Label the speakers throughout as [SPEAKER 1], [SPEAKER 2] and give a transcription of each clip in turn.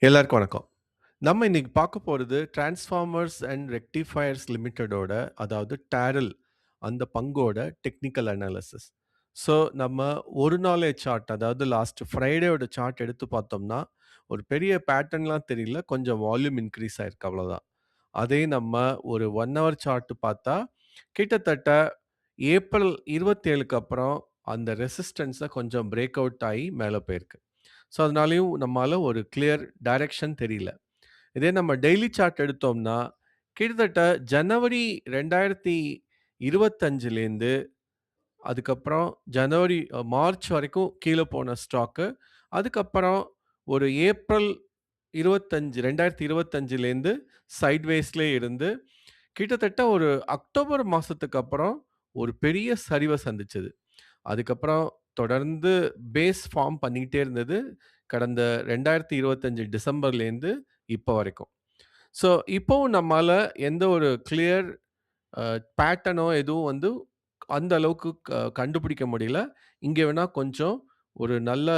[SPEAKER 1] எல்லாருக்கும் வணக்கம். நம்ம இன்னைக்கு பார்க்க போறது டிரான்ஸ்ஃபார்மர்ஸ் அண்ட் ரெக்டிஃபயர்ஸ் லிமிட்டடோட அதாவது டேரல் அந்த பங்கோட டெக்னிக்கல் அனாலிசிஸ். ஸோ நம்ம ஒரு நாளே சார்ட் அதாவது லாஸ்ட் ஃப்ரைடேயோட சார்ட் எடுத்து பார்த்தோம்னா, ஒரு பெரிய பேட்டர்ன்லாம் தெரியல. கொஞ்சம் வால்யூம் இன்க்ரீஸ் ஆயிருக்கு அவ்வளோதான். அதே நம்ம ஒரு 1 ஹவர் சார்ட் பார்த்தா, கிட்டத்தட்ட ஏப்ரல் 27க்கு அப்புறம் அந்த ரெசிஸ்டன்ஸ கொஞ்சம் பிரேக் அவுட் ஆயி மேல போயிருக்கு. ஸோ, அதனாலயும் நம்மால ஒரு கிளியர் டைரக்ஷன் தெரியல. இதே நம்ம டெய்லி சார்ட் எடுத்தோம்னா, கிட்டத்தட்ட ஜனவரி 2025லேருந்து அதுக்கப்புறம் ஜனவரி மார்ச் வரைக்கும் கீழ போன ஸ்டாக்கு. அதுக்கப்புறம் ஒரு ஏப்ரல் 25 2025லேருந்து சைட்வேஸ்லயே இருந்து, கிட்டத்தட்ட ஒரு அக்டோபர் மாசத்துக்கு அப்புறம் ஒரு பெரிய சரிவ சந்திச்சது. அதுக்கப்புறம் தொடர்ந்து பேஸ் ஃபார்ம் பண்ணிக்கிட்டே இருந்தது. கடந்த 2025 டிசம்பர்லேருந்து இப்ப வரைக்கும். ஸோ, இப்பவும் நம்மால எந்த ஒரு கிளியர் அ பேட்டர்னோ எதுவும் வந்து அந்த அளவுக்கு கண்டுபிடிக்க முடியல. இங்க வேணா கொஞ்சம் ஒரு நல்ல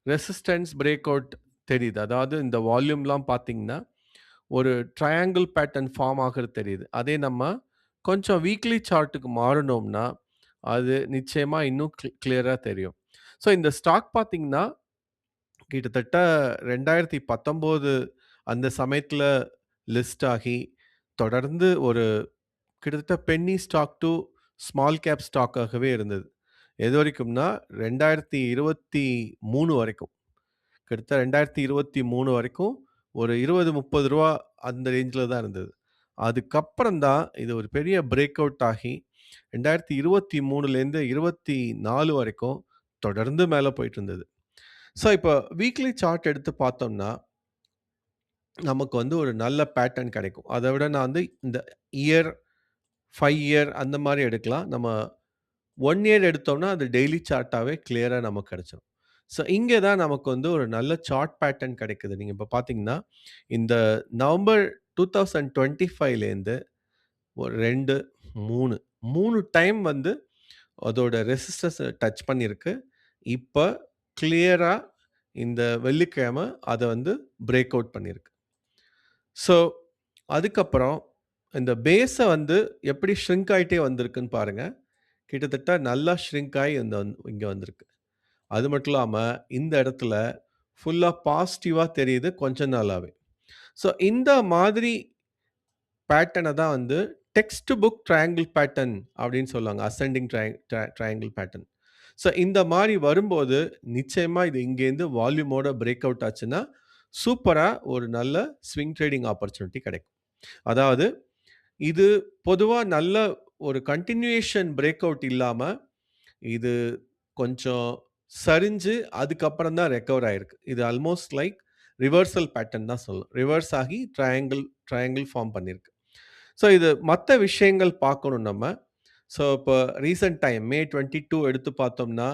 [SPEAKER 1] ரெசிஸ்டன்ஸ் பிரேக் அவுட் தெரியுது. அதாவது இந்த வால்யூம்லாம் பார்த்தீங்கன்னா, ஒரு ட்ரையாங்கிள் பேட்டர்ன் ஃபார்ம் ஆகுறது தெரியுது. அதே நம்ம கொஞ்சம் வீக்லி சார்ட்டுக்கு மாறுனோம்னா, அது நிச்சயமா இன்னும் கிளியரா தெரியும். ஸோ இந்த ஸ்டாக் பார்த்தீங்கன்னா, கிட்டத்தட்ட 2019 அந்த சமயத்துல லிஸ்ட் ஆகி, தொடர்ந்து ஒரு கிட்டத்தட்ட penny stock to small cap ஸ்டாக்காகவே இருந்தது. எதுவரைக்கும்னா 2023 வரைக்கும். கிட்டத்தட்ட 2023 வரைக்கும் ஒரு ரூ. 20, ரூ. 30 அந்த ரேஞ்சில தான் இருந்தது. அதுக்கப்புறம் தான் இது ஒரு பெரிய பிரேக் அவுட் ஆகி 2023லேருந்து 24 வரைக்கும் தொடர்ந்து மேல போயிட்டு இருந்தது. ஸோ, இப்போ வீக்லி சார்ட் எடுத்து பார்த்தோம்னா, நமக்கு வந்து ஒரு நல்ல பேட்டர்ன் கிடைக்கும். அத விட நான் வந்து இந்த இயர், 5 இயர் அந்த மாரி எடுக்கலாம். நம்ம 1 இயர் எடுத்தோம்னா, அது டெய்லி சார்ட்டாவே கிளியரா நமக்கு கிடைச்சிரும். ஸோ, இங்க தான் நமக்கு வந்து ஒரு நல்ல சார்ட் பேட்டர்ன் கிடைக்குது. நீங்க இப்ப பார்த்தீங்கன்னா, இந்த நவம்பர் 2025லேருந்து ஒரு 2, 3, 3 டைம் வந்து அதோட ரெசிஸ்டன்ஸ டச் பண்ணியிருக்கு. இப்ப கிளியரா இந்த வெள்ளிக்கிழமை அத வந்து பிரேக் அவுட் பண்ணியிருக்கு. ஸோ, அதுக்கப்புறம் இந்த பேஸ வந்து எப்படி ஷ்ரிங்க் ஆயிட்டே வந்திருக்குன்னு பாருங்க. கிட்டத்தட்ட நல்லா ஷ்ரிங்க் ஆயி இங்க வந்திருக்கு. அது மட்டும் இல்லாம இந்த இடத்துல ஃபுல்லா பாசிட்டிவா தெரியுது கொஞ்ச நாளாவே. ஸோ, இந்த மாதிரி பேட்டர்ன தான் வந்து டெக்ஸ்ட் புக் ட்ரையாங்கிள் பேட்டர்ன் அப்படின்னு சொல்லுவாங்க. Ascending triangle pattern. ஸோ, இந்த மாரி வரும்போது நிச்சயமா இது இங்கேருந்து வால்யூமோட பிரேக் அவுட் ஆச்சுன்னா, சூப்பரா ஒரு நல்ல ஸ்விங் ட்ரேடிங் ஆப்பர்ச்சுனிட்டி கிடைக்கும். அதாவது இது பொதுவா நல்ல ஒரு கன்டினியூயேஷன் பிரேக் அவுட் இல்லாம, இது கொஞ்சம் சரிஞ்சு அதுக்கப்புறம் தான் ரெக்கவர் ஆயிருக்கு. இது ஆல்மோஸ்ட் லைக் ரிவர்சல் பேட்டர்ன் தான் சொல்லணும். ரிவர்ஸ் ஆகி ட்ரையாங்கிள் ட்ரையாங்கிள் ஃபார்ம் பண்ணியிருக்கு. ஸோ, இது மத்த விஷயங்கள் பார்க்கணும் நம்ம. ஸோ, இப்போ ரீசென்ட் டைம் மே 22 எடுத்து பார்த்தோம்னா,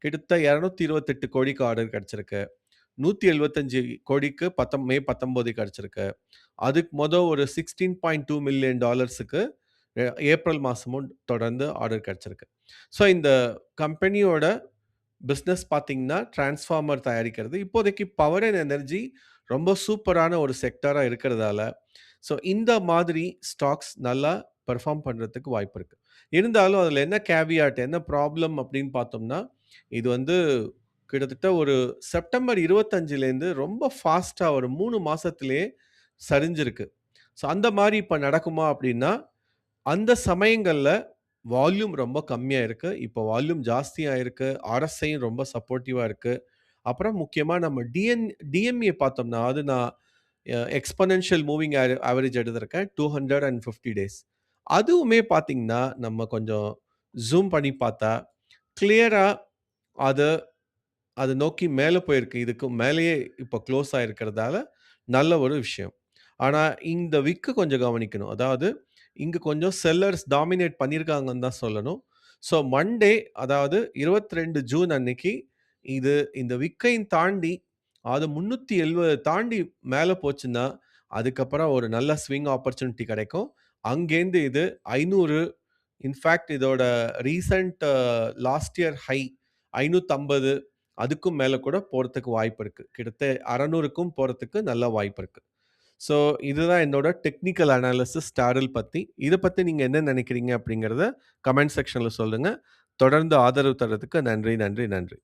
[SPEAKER 1] கிட்டத்தட்ட 228 கோடிக்கு ஆர்டர் கிடைச்சிருக்கு. 175 கோடிக்கு மே 19 கிடைச்சிருக்கு. அதுக்கு ஒரு $16.2 மில்லியன் டாலர்ஸுக்கு எ ஏப்ரல் மாசமும் தொடர்ந்து ஆர்டர் கிடைச்சிருக்கு. ஸோ, இந்த கம்பெனியோட பிசினஸ் பார்த்தீங்கன்னா, டிரான்ஸ்ஃபார்மர் தயாரிக்கிறது. இப்போதைக்கு பவர் அண்ட் எனர்ஜி ரொம்ப சூப்பரான ஒரு செக்டாரா இருக்கிறதால, ஸோ இந்த மாதிரி ஸ்டாக்ஸ் நல்லா பெர்ஃபார்ம் பண்றதுக்கு வாய்ப்பு இருக்கு. இருந்தாலும் அதில என்ன கேவியாட் என்ன ப்ராப்ளம் அப்படின்னு பார்த்தோம்னா, இது வந்து கிட்டத்தட்ட ஒரு செப்டம்பர் 25லேருந்து ரொம்ப ஃபாஸ்ட்டா ஒரு 3 மாசத்திலேயே சரிஞ்சிருக்கு. ஸோ அந்த மாரி இப்ப நடக்குமா அப்படின்னா, அந்த சமயங்கள்ல வால்யூம் ரொம்ப கம்மியா இருக்கு. இப்போ வால்யூம் ஜாஸ்தியா இருக்கு. ஆர்எஸ்ஐயும் ரொம்ப சப்போர்ட்டிவா இருக்கு. அப்புறம் முக்கியமா நம்ம டிஎம்ஏ பார்த்தோம்னா, அது நான் எக்ஸ்போனென்ஷியல் மூவிங் ஆவரேஜ் எடுத்திருக்கேன். 250 டேஸ். அதுவுமே பார்த்தீங்கன்னா, நம்ம கொஞ்சம் ஜூம் பண்ணி பார்த்தா, கிளியரா அத அத நோக்கி மேல போயிருக்கு. இதுக்கு மேலேயே இப்போ க்ளோஸ் ஆயிருக்கிறதால நல்ல ஒரு விஷயம். ஆனா, இந்த விக்க கொஞ்சம் கவனிக்கணும். அதாவது இங்க கொஞ்சம் செல்லர்ஸ் டாமினேட் பண்ணியிருக்காங்கன்னு தான் சொல்லணும். ஸோ மண்டே அதாவது 22 ஜூன் அன்னைக்கு இது இந்த விக்கையும் தாண்டி அது 370 தாண்டி மேல போச்சுன்னா, அதுக்கப்புறம் ஒரு நல்ல ஸ்விங் ஆப்பர்ச்சுனிட்டி கிடைக்கும். அங்கேருந்து இது 500 இன்ஃபாக்ட் இதோட ரீசென்ட் லாஸ்ட் இயர் ஹை 550 அதுக்கும் மேல கூட போறதுக்கு வாய்ப்பு இருக்கு. கிட்டத்தட்ட 600க்கும் போறதுக்கு நல்ல வாய்ப்பு இருக்கு. ஸோ இதுதான் என்னோட டெக்னிக்கல் அனாலிசிஸ் ஸ்டாரில் பத்தி. இத பத்தி நீங்க என்ன நினைக்கிறீங்க அப்படிங்கிறத கமெண்ட் செக்ஷன்ல சொல்லுங்க. தொடர்ந்து ஆதரவு தர்றதுக்கு நன்றி, நன்றி, நன்றி.